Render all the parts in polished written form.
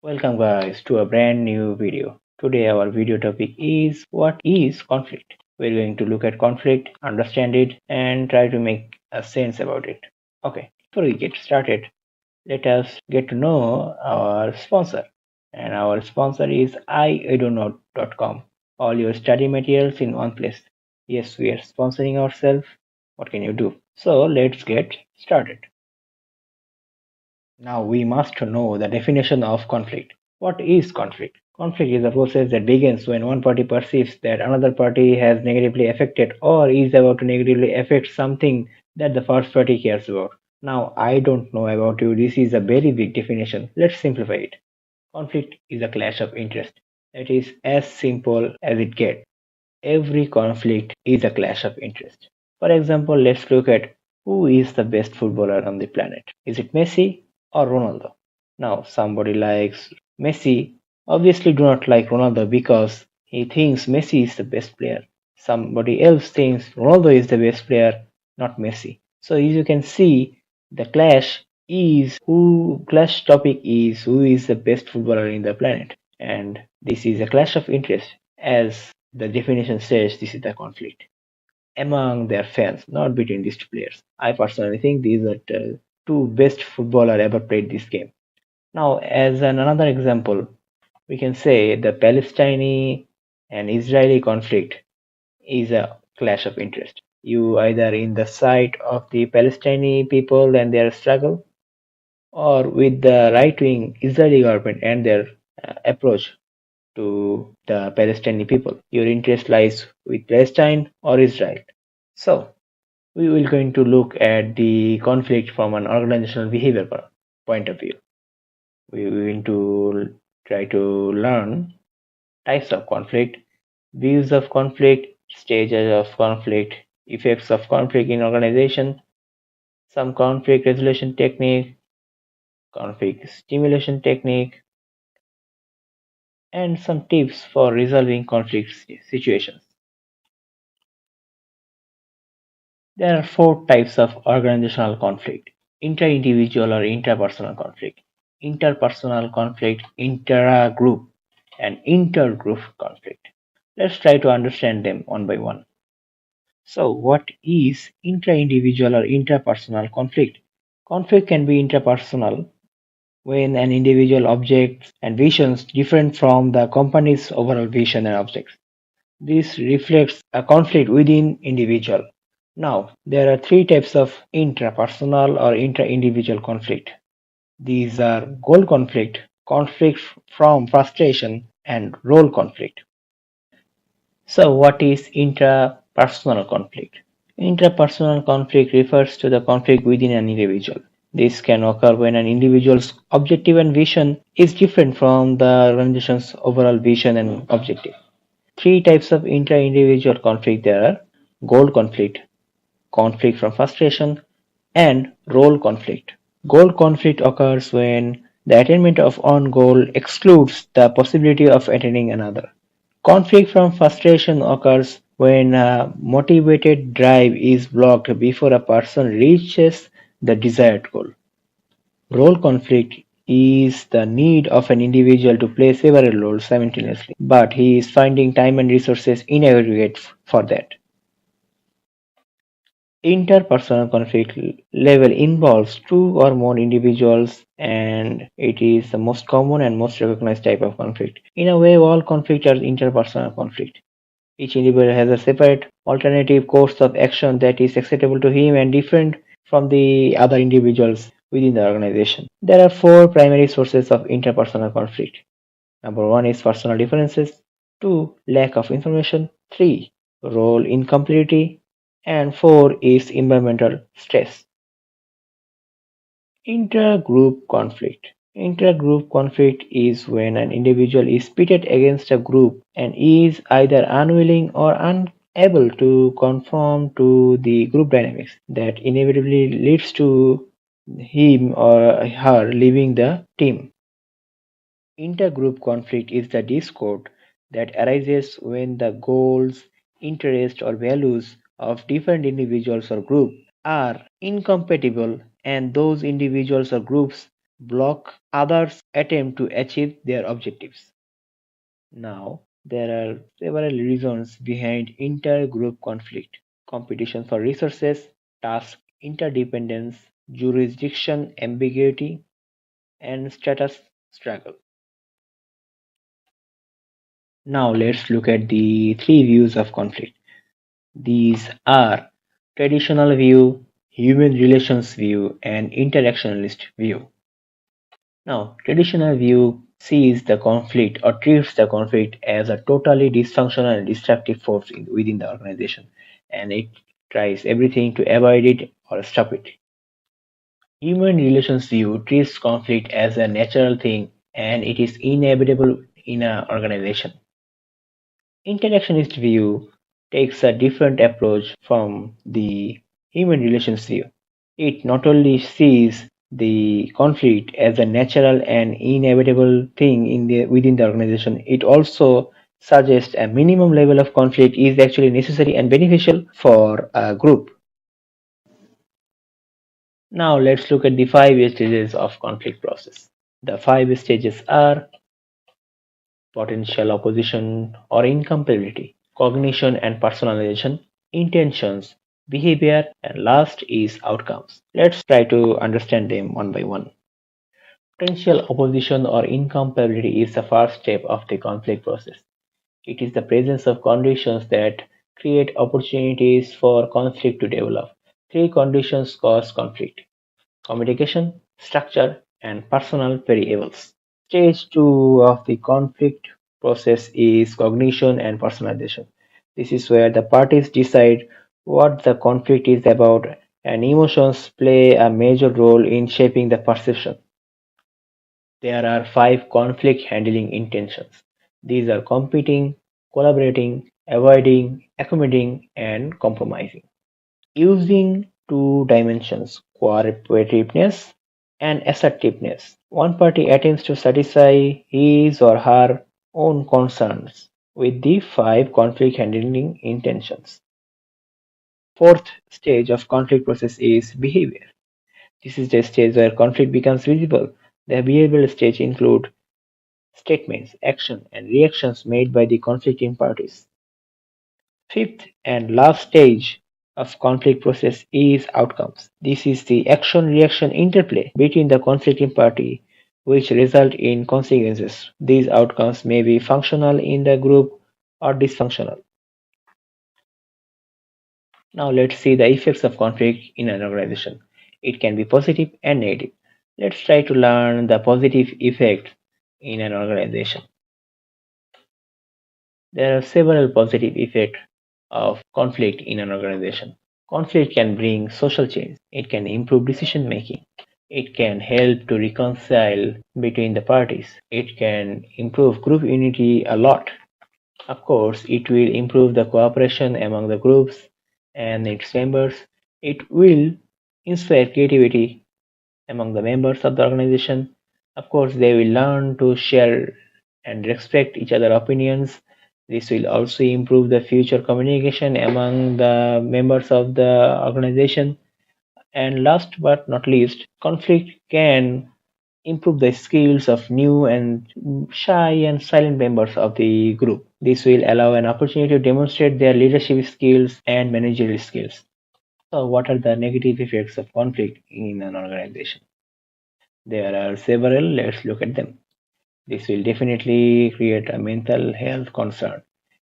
Welcome guys to a brand new video. Today our video topic is what is conflict. We're going to look at conflict, understand it and try to make a sense about it. Okay, before we get started, let us get to know our sponsor. And our sponsor is iedonot.com. All your study materials in one place. Yes, we are sponsoring ourselves. What can you do? So let's get started. Now we must know the definition of conflict. What is conflict? Conflict is a process that begins when one party perceives that another party has negatively affected or is about to negatively affect something that the first party cares about. Now, I don't know about you, this is a very big definition. Let's simplify it. Conflict is a clash of interest. It is as simple as it gets. Every conflict is a clash of interest. For example, let's look at who is the best footballer on the planet. Is it Messi or Ronaldo? Now, somebody likes Messi obviously do not like Ronaldo because he thinks Messi is the best player. Somebody else thinks Ronaldo is the best player, not Messi. So as you can see, the clash topic is who is the best footballer in the planet. And this is a clash of interest. As the definition says, this is the conflict among their fans, not between these two players. I personally think these are the two best footballer ever played this game. Now, as another example, we can say the Palestinian and Israeli conflict is a clash of interest. You either in the side of the Palestinian people and their struggle, or with the right-wing Israeli government and their approach to the Palestinian people. Your interest lies with Palestine or Israel. So, we will going to look at the conflict from an organizational behavior point of view. We will going to try to learn types of conflict, views of conflict, stages of conflict, effects of conflict in organization, some conflict resolution technique, conflict stimulation technique, and some tips for resolving conflict situations. There are four types of organizational conflict: intra-individual or intrapersonal conflict, interpersonal conflict, intra-group, and inter-group conflict. Let's try to understand them one by one. So, what is intra-individual or intrapersonal conflict? Conflict can be intrapersonal when an individual objects and visions different from the company's overall vision and objects. This reflects a conflict within individual. Now, there are three types of intrapersonal or intra-individual conflict. These are goal conflict, conflict from frustration, and role conflict. So, what is intrapersonal conflict? Intrapersonal conflict refers to the conflict within an individual. This can occur when an individual's objective and vision is different from the organization's overall vision and objective. Three types of intra-individual conflict there are: goal conflict, conflict from frustration, and role conflict. Goal conflict occurs when the attainment of one goal excludes the possibility of attaining another. Conflict from frustration occurs when a motivated drive is blocked before a person reaches the desired goal. Role conflict is the need of an individual to play several roles simultaneously, but he is finding time and resources inadequate for that. Interpersonal conflict level involves two or more individuals, and it is the most common and most recognized type of conflict. In a way, all conflicts are interpersonal conflict. Each individual has a separate alternative course of action that is acceptable to him and different from the other individuals within the organization. There are four primary sources of interpersonal conflict. Number one is personal differences, two, lack of information, three, role incompatibility, and four is environmental stress. Inter-group conflict. Inter-group conflict is when an individual is pitted against a group and is either unwilling or unable to conform to the group dynamics that inevitably leads to him or her leaving the team. Intergroup conflict is the discord that arises when the goals, interests, or values of different individuals or groups are incompatible and those individuals or groups block others' attempt to achieve their objectives. Now, there are several reasons behind inter-group conflict: competition for resources, task interdependence, jurisdiction ambiguity, and status struggle. Now, let's look at the three views of conflict. These are traditional view, human relations view, and interactionist view. Now, traditional view sees the conflict or treats the conflict as a totally dysfunctional and destructive force within the organization, and it tries everything to avoid it or stop it. Human relations view treats conflict as a natural thing and it is inevitable in an organization. Interactionist view takes a different approach from the human relations view. It not only sees the conflict as a natural and inevitable thing within the organization, it also suggests a minimum level of conflict is actually necessary and beneficial for a group. Now let's look at the five stages of conflict process. The five stages are potential opposition or incompatibility, cognition and personalization, intentions, behavior, and last is outcomes. Let's try to understand them one by one. Potential opposition or incompatibility is the first step of the conflict process. It is the presence of conditions that create opportunities for conflict to develop. Three conditions cause conflict: communication, structure, and personal variables. Stage two of the conflict process is cognition and personalization. This is where the parties decide what the conflict is about, and emotions play a major role in shaping the perception. There are five conflict handling intentions. These are competing, collaborating, avoiding, accommodating, and compromising. Using two dimensions, cooperativeness and assertiveness. One party attempts to satisfy his or her own concerns with the five conflict handling intentions. Fourth stage of conflict process is behavior. This is the stage where conflict becomes visible. The behavioral stage include statements, action, and reactions made by the conflicting parties. Fifth and last stage of conflict process is outcomes. This is the action-reaction interplay between the conflicting party which result in consequences. These outcomes may be functional in the group or dysfunctional. Now let's see the effects of conflict in an organization. It can be positive and negative. Let's try to learn the positive effects in an organization. There are several positive effects of conflict in an organization. Conflict can bring social change. It can improve decision making. It can help to reconcile between the parties. It can improve group unity a lot. Of course, it will improve the cooperation among the groups and its members. It will inspire creativity among the members of the organization. Of course, they will learn to share and respect each other's opinions. This will also improve the future communication among the members of the organization. And last but not least, conflict can improve the skills of new and shy and silent members of the group. This will allow an opportunity to demonstrate their leadership skills and managerial skills. So, what are the negative effects of conflict in an organization? There are several. Let's look at them. This will definitely create a mental health concern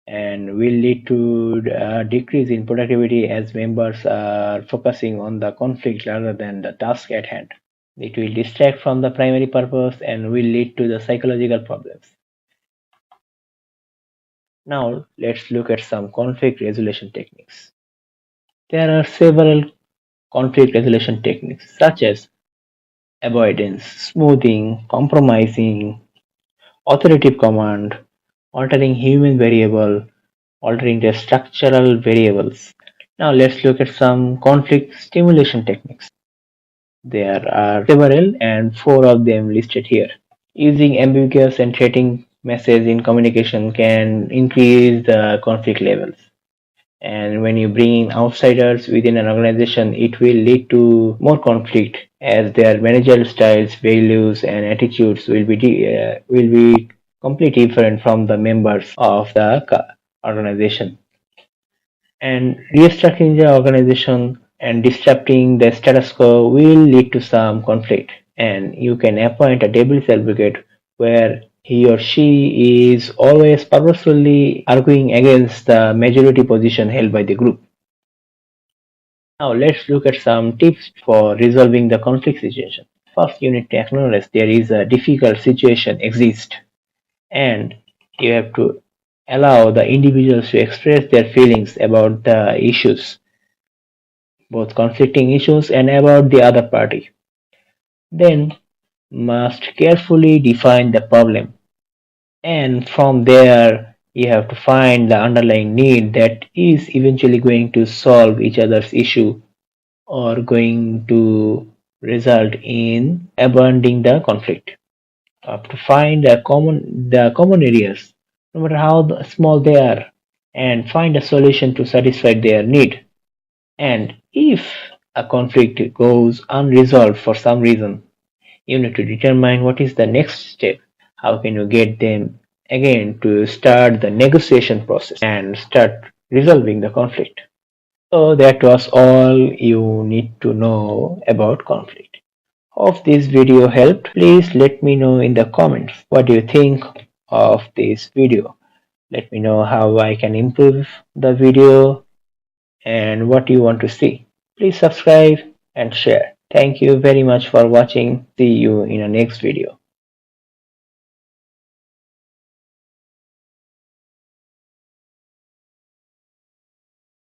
and will lead to a decrease in productivity as members are focusing on the conflict rather than the task at hand. It will distract from the primary purpose and will lead to the psychological problems. Now, let's look at some conflict resolution techniques. There are several conflict resolution techniques such as avoidance, smoothing, compromising, authoritative command, altering human variable, altering the structural variables. Now let's look at some conflict stimulation techniques. There are several and four of them listed here. Using ambiguous and threatening message in communication can increase the conflict levels. And when you bring in outsiders within an organization, it will lead to more conflict as their managerial styles, values, and attitudes will be completely different from the members of the organization. And restructuring the organization and disrupting the status quo will lead to some conflict. And you can appoint a devil's advocate where he or she is always purposefully arguing against the majority position held by the group. Now let's look at some tips for resolving the conflict situation. First, you need to acknowledge there is a difficult situation exists, and you have to allow the individuals to express their feelings about the issues, both conflicting issues and about the other party. Then must carefully define the problem, and from there you have to find the underlying need that is eventually going to solve each other's issue or going to result in abandoning the conflict. Have to find the common areas, no matter how small they are, and find a solution to satisfy their need. And if a conflict goes unresolved for some reason, you need to determine what is the next step. How can you get them again to start the negotiation process and start resolving the conflict? So that was all you need to know about conflict. Hope this video helped. Please let me know in the comments what do you think of this video. Let me know how I can improve the video and what you want to see. Please subscribe and share. Thank you very much for watching. See you in the next video.